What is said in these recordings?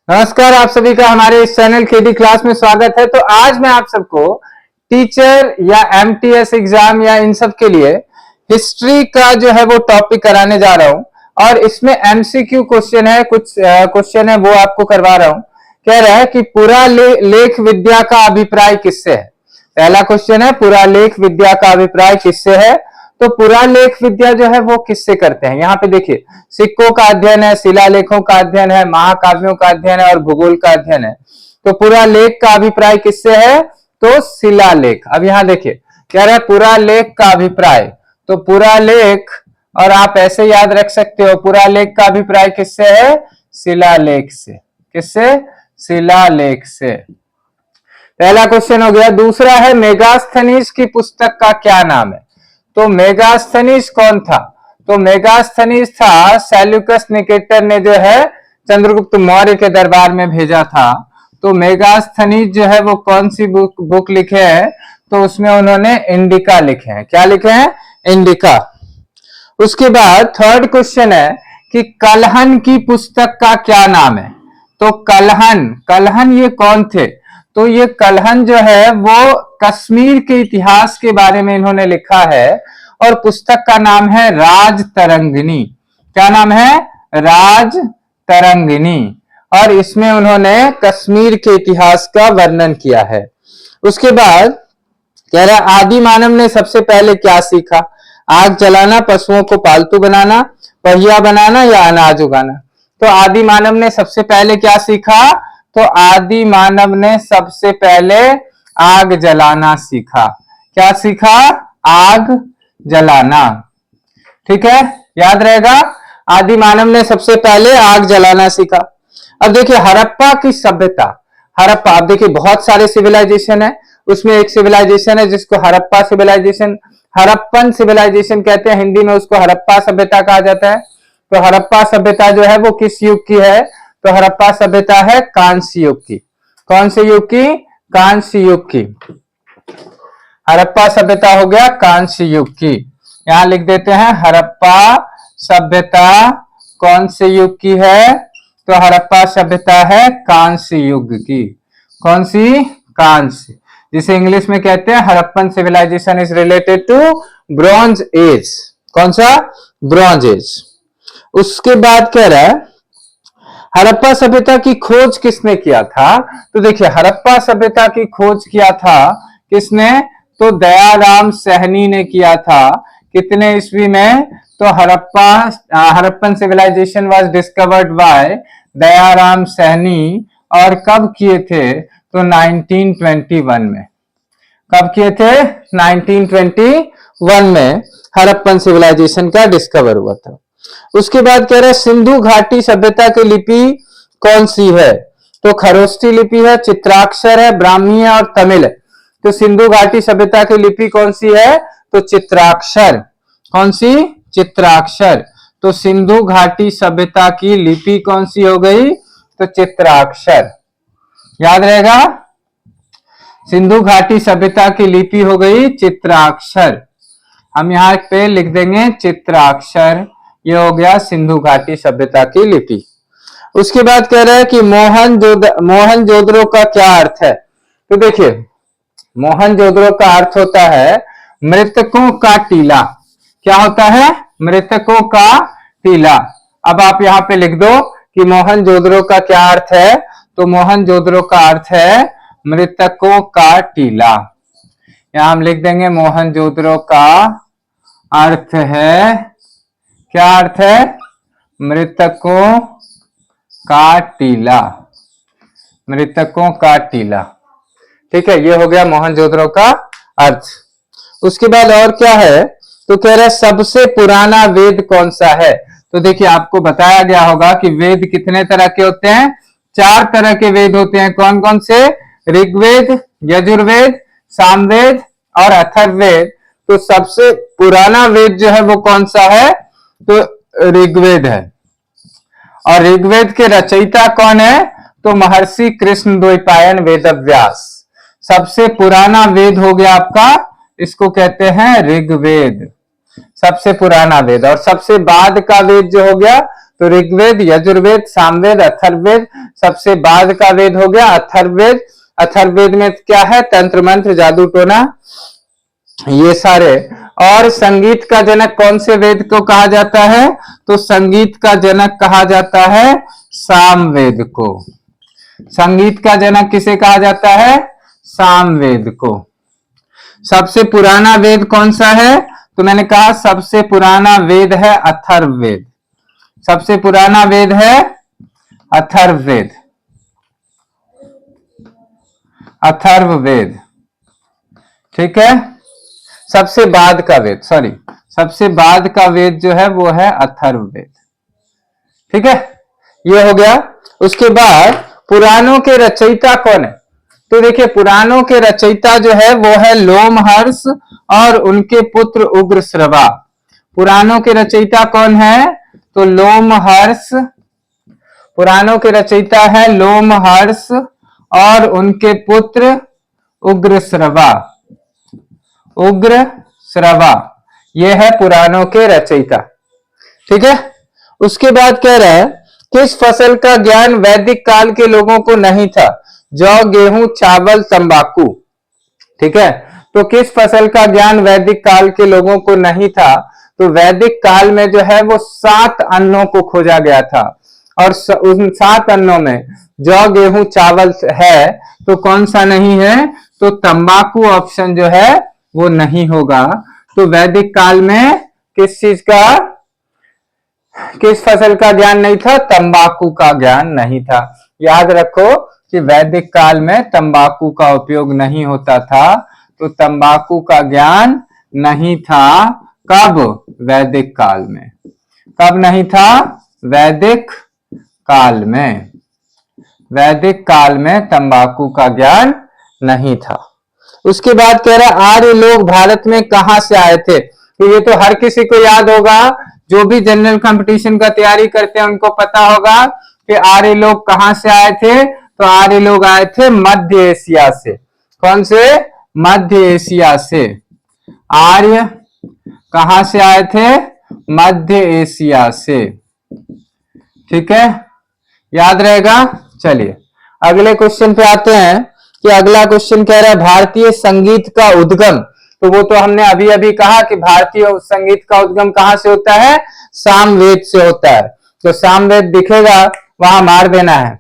नमस्कार, आप सभी का हमारे इस चैनल केडी क्लास में स्वागत है। तो आज मैं आप सबको टीचर या एमटीएस एग्जाम या इन सब के लिए हिस्ट्री का जो है वो टॉपिक कराने जा रहा हूं और इसमें एमसीक्यू क्वेश्चन है, कुछ क्वेश्चन है वो आपको करवा रहा हूं। कह रहा है कि पुरालेख विद्या का अभिप्राय किससे है। पहला क्वेश्चन है पुरालेख विद्या का अभिप्राय किससे है। तो पुरालेख विद्या जो है वो किससे करते हैं। यहाँ पे देखिए, सिक्कों का अध्ययन है, शिलालेखों का अध्ययन है, महाकाव्यों का अध्ययन है और भूगोल का अध्ययन है। तो पुरालेख का अभिप्राय किससे है, तो शिलालेख। अब यहाँ देखिए कह रहा है पुरालेख का अभिप्राय, तो पुरालेख और आप ऐसे याद रख सकते हो, पुरालेख का अभिप्राय किससे है, शिलालेख से। किससे, शिलालेख से। पहला क्वेश्चन हो गया। दूसरा है मेगास्थनीज की पुस्तक का क्या नाम है। तो मेगास्थनीज कौन था, तो मेगास्थनीज था सेल्यूकस निकेटर ने जो है चंद्रगुप्त मौर्य के दरबार में भेजा था। तो मेगास्थनीज जो है वो कौन सी बुक लिखे हैं, तो उसमें उन्होंने इंडिका लिखे हैं। क्या लिखे हैं, इंडिका। उसके बाद थर्ड क्वेश्चन है कि कलहन की पुस्तक का क्या नाम है। तो कलहन ये कौन थे, तो ये कलहन जो है वो कश्मीर के इतिहास के बारे में इन्होंने लिखा है और पुस्तक का नाम है राजतरंगिणी। क्या नाम है, राजतरंगिणी। और इसमें उन्होंने कश्मीर के इतिहास का वर्णन किया है। उसके बाद कह रहा है आदि मानव ने सबसे पहले क्या सीखा। आग जलाना, पशुओं को पालतू बनाना, पहिया बनाना या अनाज उगाना। तो आदि मानव ने सबसे पहले क्या सीखा, तो आदि मानव ने सबसे पहले आग जलाना सीखा। क्या सीखा, आग जलाना। ठीक है, याद रहेगा, आदि मानव ने सबसे पहले आग जलाना सीखा। अब देखिए हड़प्पा की सभ्यता, हड़प्पा, अब देखिए बहुत सारे सिविलाइजेशन है, उसमें एक सिविलाइजेशन है जिसको हड़प्पा सिविलाइजेशन, हड़प्पन सिविलाइजेशन कहते हैं, हिंदी में उसको हड़प्पा सभ्यता कहा जाता है। तो हड़प्पा सभ्यता जो है वो किस युग की है, तो हड़प्पा सभ्यता है कांस्य युग की। कौन से युग की, कांस्य युग की। हड़प्पा सभ्यता हो गया कांस्य युग की। यहां लिख देते हैं हड़प्पा सभ्यता कौन से युग की है, तो हड़प्पा सभ्यता है कांस्य युग की। कौन सी, कांस्य, जिसे इंग्लिश में कहते हैं Harappan civilisation is related to bronze age. कौन सा, ब्रॉन्ज एज। उसके बाद कह रहा है हड़प्पा सभ्यता की खोज किसने किया था। तो देखिए हड़प्पा सभ्यता की खोज किया था किसने, तो दयाराम सहनी ने किया था। कितने ईस्वी में, तो Harappan civilisation was discovered by Dayaram Sahni. और कब किए थे, तो 1921 में। कब किए थे, 1921 में हड़प्पन सिविलाइजेशन का डिस्कवर हुआ था। उसके बाद कह रहे हैं सिंधु घाटी सभ्यता की लिपि कौन सी है। तो खरोष्ठी लिपि है, चित्राक्षर है, ब्राह्मी है और तमिल है। तो सिंधु घाटी सभ्यता की लिपि कौन सी है, तो चित्राक्षर। कौन सी, चित्राक्षर। तो सिंधु घाटी सभ्यता की लिपि कौन सी हो गई, तो चित्राक्षर। याद रहेगा, सिंधु घाटी सभ्यता की लिपि हो गई चित्राक्षर। हम यहाँ पे लिख देंगे चित्राक्षर। ये हो गया सिंधु घाटी सभ्यता की लिपि। उसके बाद कह रहा है कि मोहनजोदड़ो का क्या अर्थ है। तो देखिए मोहनजोदड़ो का अर्थ होता है मृतकों का टीला। क्या होता है, मृतकों का टीला। अब आप यहाँ पे लिख दो कि मोहनजोदड़ो का क्या अर्थ है, तो मोहनजोदड़ो का अर्थ है मृतकों का टीला। यहां हम लिख देंगे मोहनजोदड़ो का अर्थ है, क्या अर्थ है, मृतकों का टीला। मृतकों का टीला। ठीक है, ये हो गया मोहनजोदड़ो का अर्थ। उसके बाद और क्या है, तो कह रहा है सबसे पुराना वेद कौन सा है। तो देखिए आपको बताया गया होगा कि वेद कितने तरह के होते हैं, 4 तरह के वेद होते हैं। कौन कौन से, ऋग्वेद, यजुर्वेद, सामवेद और अथर्ववेद। तो सबसे पुराना वेद जो है वो कौन सा है, तो ऋग्वेद है। और ऋग्वेद के रचयिता कौन है, तो महर्षि कृष्णद्वैपायन वेदव्यास। सबसे पुराना वेद हो गया आपका, इसको कहते हैं ऋग्वेद, सबसे पुराना वेद। और सबसे बाद का वेद जो हो गया, तो ऋग्वेद, यजुर्वेद, सामवेद, अथर्ववेद, सबसे बाद का वेद हो गया अथर्ववेद। अथर्ववेद में क्या है? तंत्र मंत्र जादू टोना ये सारे। और संगीत का जनक कौन से वेद को कहा जाता है? तो संगीत का जनक कहा जाता है सामवेद को। संगीत का जनक किसे कहा जाता है? सामवेद को। सबसे पुराना वेद कौन सा है? तो मैंने कहा सबसे पुराना वेद है अथर्ववेद। सबसे पुराना वेद है अथर्ववेद। अथर्ववेद, ठीक है। सबसे बाद का वेद, सॉरी, सबसे बाद का वेद जो है वो है अथर्ववेद, ठीक है। ये हो गया। उसके बाद पुराणों के रचयिता कौन है? तो देखिए पुराणों के रचयिता जो है वो है लोमहर्ष और उनके पुत्र उग्रश्रवा। पुराणों के रचयिता कौन है? तो लोमहर्ष, पुराणों के रचयिता है लोमहर्ष और उनके पुत्र उग्रश्रवा। उग्रश्रवा ये है पुराणों के रचयिता, ठीक है। उसके बाद कह रहा है किस फसल का ज्ञान वैदिक काल के लोगों को नहीं था? जौ, गेहूं, चावल, तंबाकू, ठीक है। तो किस फसल का ज्ञान वैदिक काल के लोगों को नहीं था? तो वैदिक काल में जो है वो 7 अन्नों को खोजा गया था और उन 7 अन्नों में जौ, गेहूं, चावल है, तो कौन सा नहीं है? तो तंबाकू ऑप्शन जो है वो नहीं होगा। तो वैदिक काल में किस चीज का, किस फसल का ज्ञान नहीं था? तंबाकू का ज्ञान नहीं था। याद रखो कि वैदिक काल में तंबाकू का उपयोग नहीं होता था, तो तंबाकू का ज्ञान नहीं था। कब? वैदिक काल में। कब नहीं था? वैदिक काल में। वैदिक काल में तंबाकू का ज्ञान नहीं था। उसके बाद कह रहा है आर्य लोग भारत में कहां से आए थे? तो ये तो हर किसी को याद होगा, जो भी जनरल कंपटीशन का तैयारी करते हैं उनको पता होगा कि आर्य लोग कहां से आए थे। तो आर्य लोग आए थे मध्य एशिया से। कौन से? मध्य एशिया से। आर्य कहां से आए थे? मध्य एशिया से, ठीक है, याद रहेगा। चलिए अगले क्वेश्चन पे आते हैं कि अगला क्वेश्चन कह रहा है भारतीय संगीत का उद्गम। तो वो तो हमने अभी अभी कहा कि भारतीय संगीत का उद्गम कहां से होता है? सामवेद से होता है। तो सामवेद दिखेगा वहां मार देना है।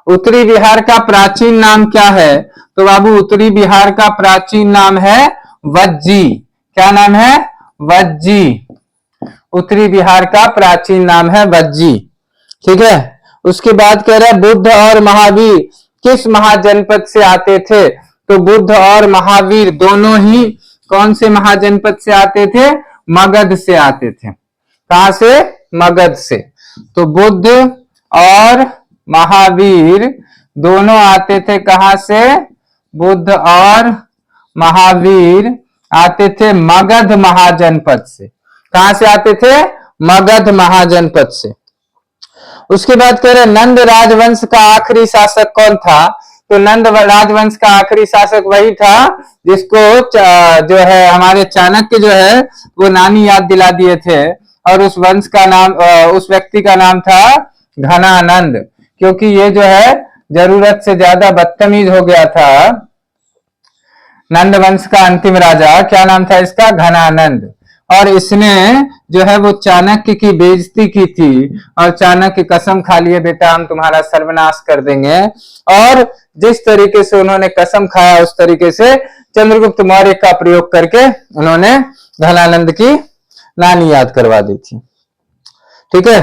उत्तरी बिहार का प्राचीन नाम क्या है? तो बाबू उत्तरी बिहार का प्राचीन नाम है वज्जी। क्या नाम है? वज्जी। उत्तरी बिहार का प्राचीन नाम है वज्जी, ठीक है। उसके बाद कह रहा है बुद्ध और महावीर किस महाजनपद से आते थे? तो बुद्ध और महावीर दोनों ही कौन से महाजनपद से आते थे? मगध से आते थे। कहां से? मगध से। तो बुद्ध और महावीर दोनों आते थे कहां से? बुद्ध और महावीर आते थे मगध महाजनपद से। कहां से आते थे? मगध महाजनपद से। उसके बाद कह रहे नंद राजवंश का आखिरी शासक कौन था? तो नंद राजवंश का आखिरी शासक वही था जिसको जो है हमारे चाणक्य जो है वो नानी याद दिला दिए थे, और उस वंश का नाम, उस व्यक्ति का नाम था घनानंद, क्योंकि ये जो है जरूरत से ज्यादा बदतमीज हो गया था। नंद वंश का अंतिम राजा क्या नाम था इसका? घनानंद। और इसने जो है वो चाणक्य की बेइज्जती की थी और चाणक्य कसम खा लिए बेटा हम तुम्हारा सर्वनाश कर देंगे। और जिस तरीके से उन्होंने कसम खाया उस तरीके से चंद्रगुप्त मौर्य का प्रयोग करके उन्होंने घनानंद की नानी याद करवा दी थी, ठीक है।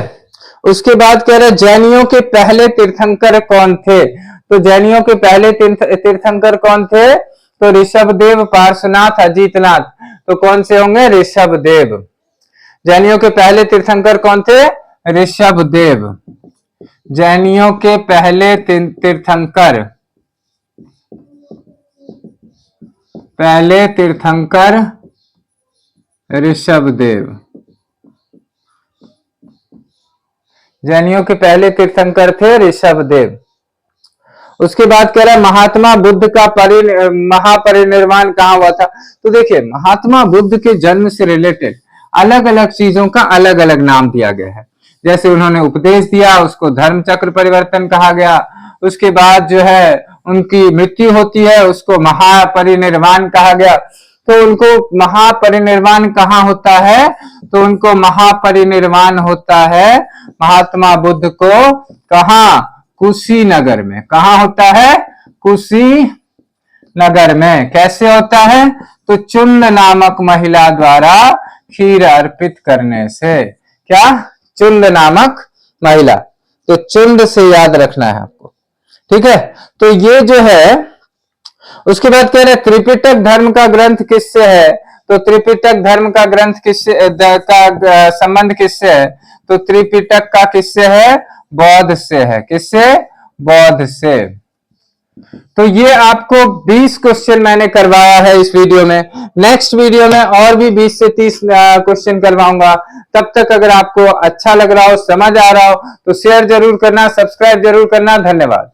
उसके बाद कह रहे जैनियों के पहले तीर्थंकर कौन थे? तो जैनियों के पहले तीर्थंकर कौन थे? तो ऋषभदेव, पार्श्वनाथ, अजीतनाथ। तो कौन से होंगे? ऋषभदेव। जैनियों के पहले तीर्थंकर कौन थे? ऋषभदेव। जैनियों के पहले तीर्थंकर, पहले तीर्थंकर ऋषभदेव। जैनियों के पहले तीर्थंकर थे ऋषभदेव। उसके बाद कह रहा है महात्मा बुद्ध का महापरिनिर्वाण कहाँ हुआ था? तो देखिए महात्मा बुद्ध के जन्म से रिलेटेड अलग अलग चीजों का अलग अलग नाम दिया गया है। जैसे उन्होंने उपदेश दिया उसको धर्म चक्र परिवर्तन कहा गया। उसके बाद जो है उनकी मृत्यु होती है उसको महापरिनिर्वाण कहा गया। तो उनको महापरिनिर्वाण कहाँ होता है? तो उनको महापरिनिर्वाण होता है महात्मा बुद्ध को कहाँ? कुशीनगर में। कहाँ होता है? कुशीनगर में। कैसे होता है? तो चुंड नामक महिला द्वारा खीर अर्पित करने से। क्या? चुंड नामक महिला। तो चुंड से याद रखना है आपको, ठीक है। तो ये जो है उसके बाद कह रहे त्रिपिटक धर्म का ग्रंथ किससे है? तो त्रिपिटक धर्म का ग्रंथ किससे का संबंध किससे है? तो त्रिपिटक का किससे है? बौद्ध से है। किससे? बौद्ध से। तो ये आपको 20 क्वेश्चन मैंने करवाया है इस वीडियो में। नेक्स्ट वीडियो में और भी 20 से 30 क्वेश्चन करवाऊंगा। तब तक अगर आपको अच्छा लग रहा हो, समझ आ रहा हो तो शेयर जरूर करना, सब्सक्राइब जरूर करना। धन्यवाद।